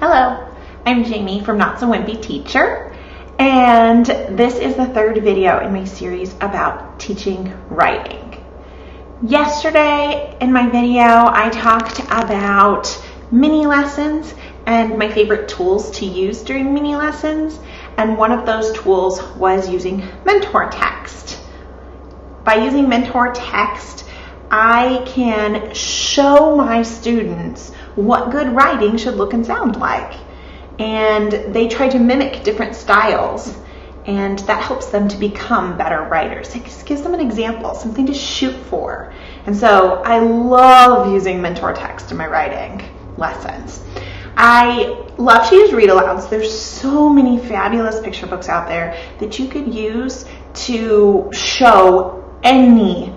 Hello, I'm Jamie from Not So Wimpy Teacher, and this is the third video in my series about teaching writing. Yesterday in my video, I talked about mini lessons and my favorite tools to use during mini lessons, and one of those tools was using mentor text. By using mentor text, I can show my students what good writing should look and sound like. And they try to mimic different styles, and that helps them to become better writers. It just gives them an example, something to shoot for. And so I love using mentor text in my writing lessons. I love to use read-alouds. There's so many fabulous picture books out there that you could use to show any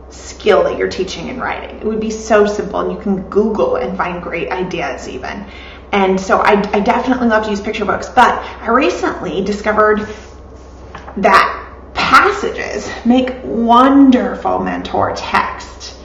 skill that you're teaching in writing. It would be so simple, and you can Google and find great ideas even. And so I definitely love to use picture books, but I recently discovered that passages make wonderful mentor text.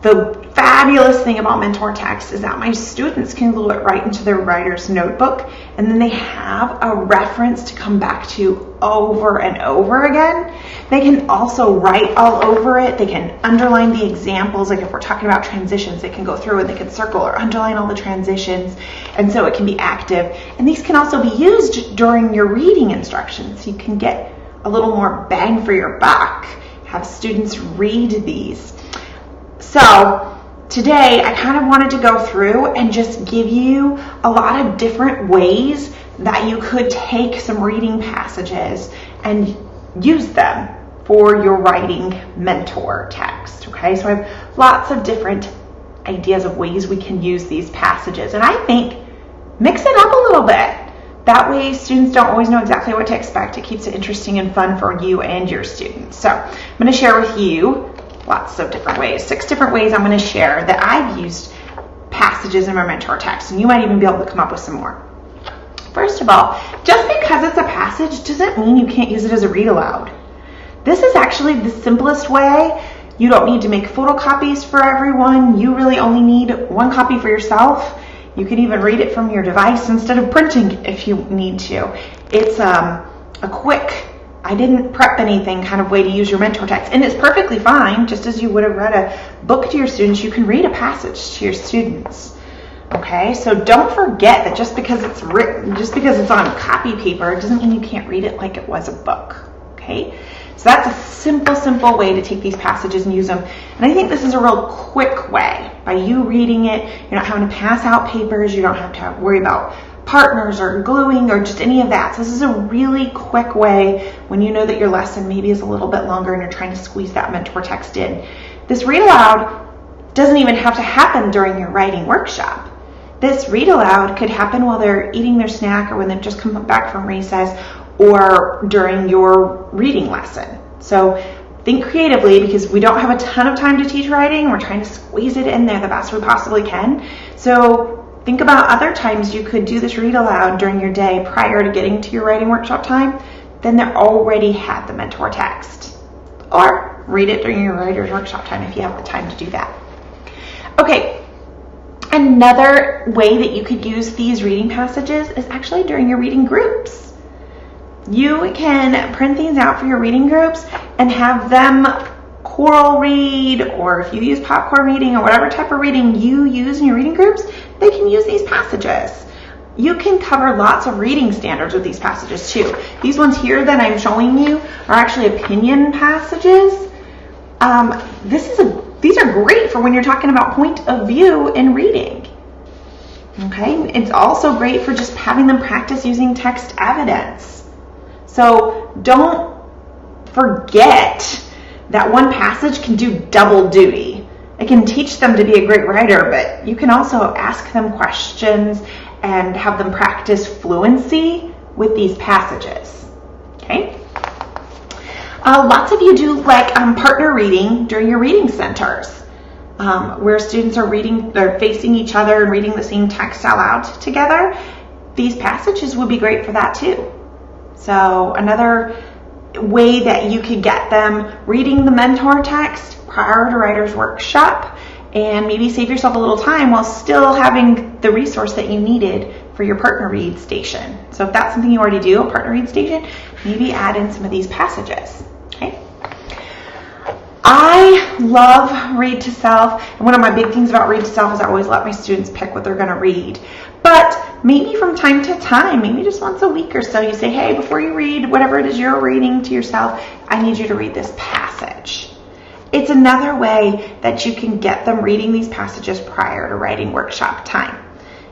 The fabulous thing about mentor text is that my students can glue it right into their writer's notebook, and then they have a reference to come back to over and over again. They can also write all over it. They can underline the examples. Like if we're talking about transitions, they can go through and they can circle or underline all the transitions, and so it can be active. And these can also be used during your reading instructions. You can get a little more bang for your buck. Have students read these. So today I kind of wanted to go through and just give you a lot of different ways that you could take some reading passages and use them for your writing mentor text. Okay, so I have lots of different ideas of ways we can use these passages, and I think mix it up a little bit. That way students don't always know exactly what to expect. It keeps it interesting and fun for you and your students. So I'm going to share with you lots of different ways, 6 different ways I'm going to share that I've used passages in my mentor text, and you might even be able to come up with some more. First of all, just because it's a passage doesn't mean you can't use it as a read aloud. This is actually the simplest way. You don't need to make photocopies for everyone. You really only need one copy for yourself. You can even read it from your device instead of printing if you need to. It's a quick, I didn't prep anything kind of way to use your mentor text, and it's perfectly fine. Just as you would have read a book to your students, you can read a passage to your students. Okay, so don't forget that just because it's written, just because it's on copy paper, doesn't mean you can't read it like it was a book. Okay, so that's a simple way to take these passages and use them. And I think this is a real quick way. By you reading it, you're not having to pass out papers. You don't have to worry about partners or gluing or just any of that. So this is a really quick way when you know that your lesson maybe is a little bit longer and you're trying to squeeze that mentor text in. This read aloud doesn't even have to happen during your writing workshop. This read aloud could happen while they're eating their snack or when they've just come back from recess or during your reading lesson. So think creatively, because we don't have a ton of time to teach writing. We're trying to squeeze it in there the best we possibly can. So think about other times you could do this read aloud during your day prior to getting to your writing workshop time. Then they already had the mentor text. Or read it during your writer's workshop time if you have the time to do that. Okay. Another way that you could use these reading passages is actually during your reading groups. You can print these out for your reading groups and have them choral read, or if you use popcorn reading or whatever type of reading you use in your reading groups, they can use these passages. You can cover lots of reading standards with these passages too. These ones here that I'm showing you are actually opinion passages. These are great for when you're talking about point of view in reading. Okay, it's also great for just having them practice using text evidence. So don't forget that one passage can do double duty. It can teach them to be a great writer, but you can also ask them questions and have them practice fluency with these passages. Okay? Lots of you do like partner reading during your reading centers, where students are reading, they're facing each other and reading the same text out loud together. These passages would be great for that too. So another way that you could get them reading the mentor text prior to writer's workshop and maybe save yourself a little time while still having the resource that you needed for your partner read station. So if that's something you already do, a partner read station, maybe add in some of these passages. Okay. I love read to self, and one of my big things about read to self is I always let my students pick what they're going to read. But maybe from time to time, maybe just once a week or so, you say, hey, before you read whatever it is you're reading to yourself, I need you to read this passage. It's another way that you can get them reading these passages prior to writing workshop time.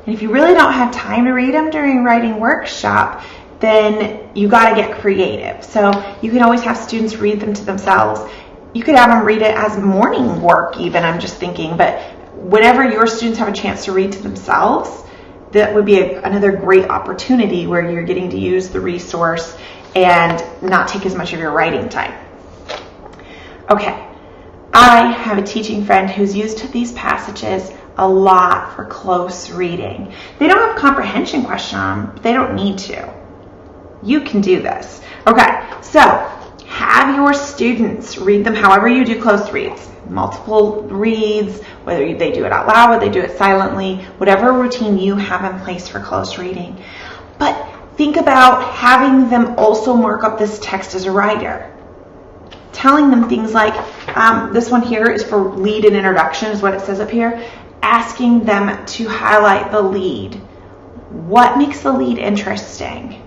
And if you really don't have time to read them during writing workshop, then you got to get creative. So you can always have students read them to themselves. You could have them read it as morning work even, I'm just thinking. But whenever your students have a chance to read to themselves, that would be another great opportunity where you're getting to use the resource and not take as much of your writing time. Okay. I have a teaching friend who's used these passages a lot for close reading. They don't have comprehension question on them, but they don't need to. You can do this. Okay, so have your students read them however you do close reads. Multiple reads, whether they do it out loud, whether they do it silently, whatever routine you have in place for close reading. But think about having them also mark up this text as a writer. Telling them things like, this one here is for lead and introduction is what it says up here. Asking them to highlight the lead. What makes the lead interesting?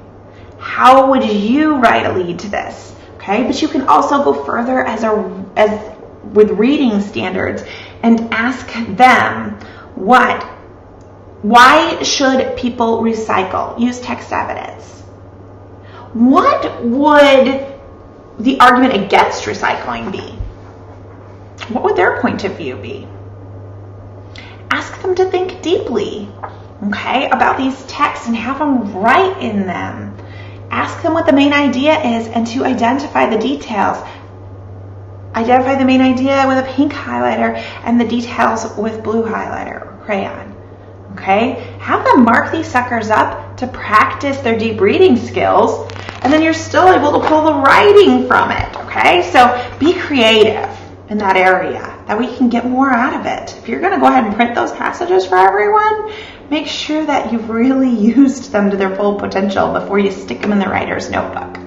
How would you write a lead to this? Okay, but you can also go further as with reading standards and ask them why should people recycle? Use text evidence. What would the argument against recycling be? What would their point of view be? Ask them to think deeply, okay, about these texts and have them write in them. Ask them what the main idea is and to identify the details. Identify the main idea with a pink highlighter and the details with blue highlighter or crayon. Okay? Have them mark these suckers up to practice their deep reading skills, and then you're still able to pull the writing from it. Okay? So be creative in that area. That way you can get more out of it. If you're going to go ahead and print those passages for everyone, make sure that you've really used them to their full potential before you stick them in the writer's notebook.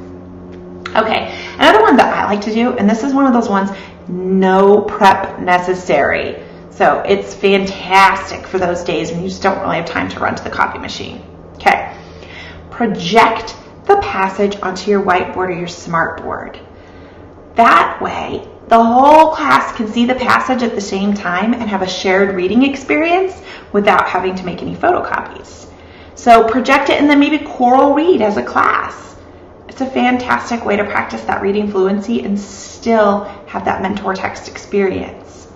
Okay, another one that I like to do, and this is one of those ones, no prep necessary. So it's fantastic for those days when you just don't really have time to run to the copy machine. Okay, project the passage onto your whiteboard or your smartboard. That way, the whole class can see the passage at the same time and have a shared reading experience without having to make any photocopies. So project it and then maybe choral read as a class. It's a fantastic way to practice that reading fluency and still have that mentor text experience.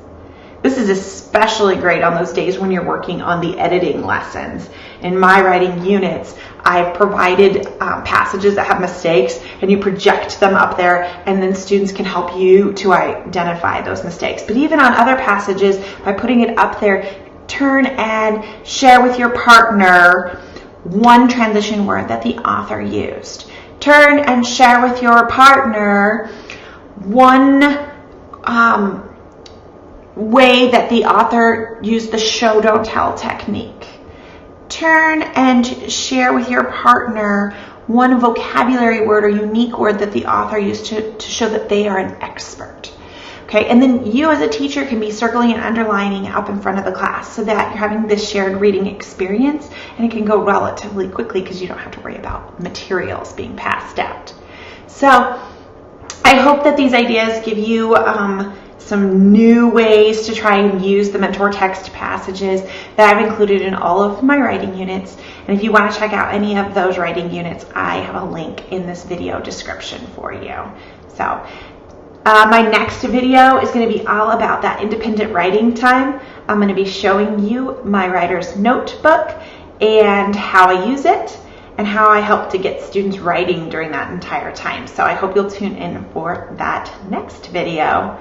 This is especially great on those days when you're working on the editing lessons. In my writing units, I've provided passages that have mistakes, and you project them up there, and then students can help you to identify those mistakes. But even on other passages, by putting it up there, turn and share with your partner one transition word that the author used. Turn and share with your partner one way that the author used the show don't tell technique. Turn and share with your partner one vocabulary word or unique word that the author used to show that they are an expert. Okay, and then you as a teacher can be circling and underlining up in front of the class so that you're having this shared reading experience, and it can go relatively quickly because you don't have to worry about materials being passed out. So I hope that these ideas give you some new ways to try and use the mentor text passages that I've included in all of my writing units. And if you want to check out any of those writing units, I have a link in this video description for you. So my next video is going to be all about that independent writing time. I'm going to be showing you my writer's notebook and how I use it and how I help to get students writing during that entire time. So I hope you'll tune in for that next video.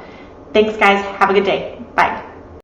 Thanks, guys. Have a good day. Bye.